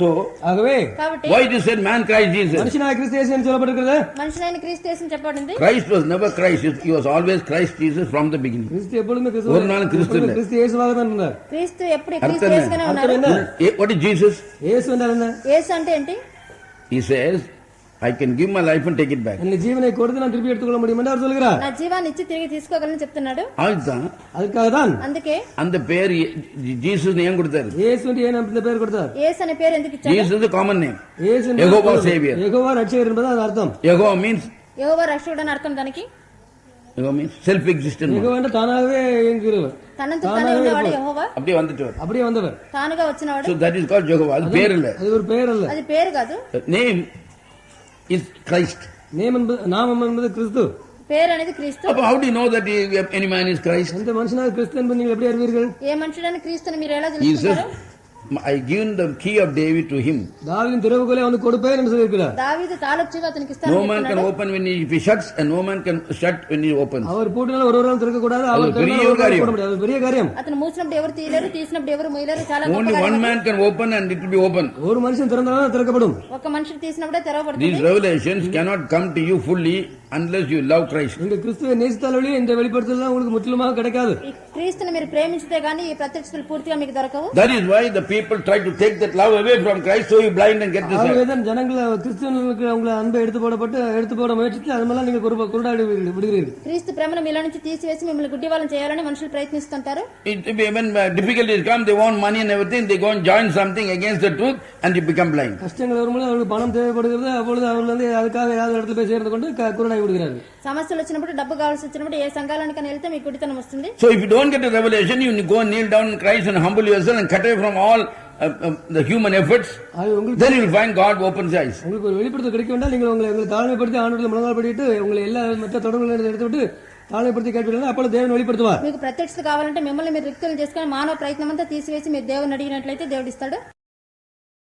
So, ஆகவே why it is said man Christ Jesus? மனுஷனாய் கிறிஸ்து இயேசு என்று சொல்லப்பட்டிருக்கிறது. మనుషులైన క్రీస్తు యేసుని చెప్పబడింది. Christ was never Christ. He was always Christ Jesus from the beginning. கிறிஸ்து எப்பொழுதுமே கிறிஸ்து ஒரு நாள் கிறிஸ்து இல்ல. கிறிஸ்து இயேசுவாக தான் இருந்தார். క్రీస్తు ఎప్పుడు క్రీస్తు యేసుగానే ఉన్నారు. What is Jesus? இயேசு என்றால் என்ன? యేసు అంటే ఏంటి? He says, I can give my life and take it back. என் ஜீவனை கொடுத்து நான் திருப்பி எடுத்துக்கொள்ள முடியும் என்று அவர் சொல்கிறார். నా జీవాన్ని ఇచ్చి తిరిగి తీసుకోగలను చెప్తున్నాడు. அதுதான் அதுக்காக தான் అందుకే அந்த பேர் ஜீசஸ் ஏன் கொடுத்தாரு? இயேசு என்று ஏன் அந்த பேர் கொடுத்தார்? యేసు అనే పేరు ఎందుకు ఇచ్చాడు? Jesus is a common name. இயேசு Jehovah Savior. யெகோவா ரட்சகர் என்பது அது அர்த்தம். Jehovah means యెహోవా రక్షకుడు అని అర్థం దానికి. Jehovah means self existent. Jehovah என்று தானாகவே இயங்குகிறவர். తనంత తానే ఉన్నవాడు యెహోవా. அப்படியே வந்துட்டவர். அப்படியே வந்தவர். తానుగా వచ్చినవాడు. So that is called Jehovah. அது பேர் இல்ல. அது ஒரு பெயர் அல்ல. అది పేరు కాదు. Name is Christ. நாமம் என்பது கிறிஸ்து. పేరు అనేది క్రీస్తు. How do you know that any man is Christ? அந்த மனுஷனாக கிறிஸ்து என்பது நீங்கள் எப்படி அறிவீர்கள்? ఏ మనుషుడని క్రీస్తుని మీరు ఎలా He says, తెలుసుకుంటారు? I given the key of David to him. தாவீதின் திறவுகோலை அவனுக்கு கொடுப்பேன் என்று சொல்லியிருக்கிறார். దావీదు తాళపు చెవి అతనికి ఇస్తానని No man can చెప్తున్నాడు. open when he shuts and no man can shut when he opens. அவர் பூட்டினால் ஒருவரால் திறக்க கூடாது, அவர் அது பெரிய திறந்தால் காரியம். போட முடியாது. அது பெரிய காரியம். అతను మూసినప్పుడు ఎవరు తీయలేరు, తీసినప్పుడు ఎవరు మొయ్యలేరు. చాలా గొప్ప Only one కార్యం. man can open and it will be open. ஒரு மனுஷன் திறந்தாலும் திறக்கப்படும். ఒక మనిషి తీసినప్పుడే తెరవబడుతుంది. These revelations cannot come to you fully unless you love Christ. இந்த கிறிஸ்துவை நேசித்தால் வழி இந்த வெளிப்படுத்தல் உங்களுக்கு முற்றிலுமாக கிடைக்காது. ఈ క్రీస్తుని మీరు ప్రేమించితే గానీ ఈ ప్రత్యక్షతలు పూర్తిగా మీకు దొరకవు. That is why the people try to take that love away from Christ, so you blind and get the sight. ஆகவேதான் ஜனங்கள் கிறிஸ்துவனுக்கு உங்களை அன்பை எடுத்து போட முயற்சித்து அதனால நீங்க குருடாடி விடுகிறீர்கள். క్రీస్తు ప్రేమను మీలో నుంచి తీసివేసి మిమ్మల్ని గుడ్డివాళ్ళని చేయాలని మనుషులు ప్రయత్నిస్తుంటారు. When difficulties come, they want money and everything, they go and join something against the truth and you become blind. கஷ்டங்கள் வரும்போது அவங்களுக்கு பணம் தேவைப்படுகிறது, அப்பொழுது அவர்கள் வந்து அதுக்காக ஏதாவது இடத்துல போய் சேர்ந்து கொண்டு குருடாகி விடுகிறார்கள். సమస్యలు వచ్చినప్పుడు డబ్బు కావాల్సి వచ్చినప్పుడు ఏ సంఘాలనికైనా వెళ్తే మీకు గుడితనం వస్తుంది. So if you don't get a revelation, you go and kneel down in Christ and humble yourself and cut away from all the human efforts, then you will find God opens eyes. உங்களுக்கு ஒரு வெளிப்படுத்தல் கிடைக்க வேண்டாம், நீங்கள் உங்களை தாழ்மைப்படுத்தி ஆண்டவரில் முழங்கால் படிட்டு உங்களை எல்லா மற்ற தொடர்புகளை எடுத்துவிட்டு தாழ்மைப்படுத்தி கேட்பீர்கள், அப்பொழுது தேவன் வெளிப்படுத்துவார். మీకు ప్రత్యక్షత కావాలంటే మిమ్మల్ని మీరు రిక్తులు చేసుకుని మానవ ప్రయత్నం అంతా తీసివేసి మీరు దేవుని అడిగినట్లయితే దేవుడు ఇస్తాడు.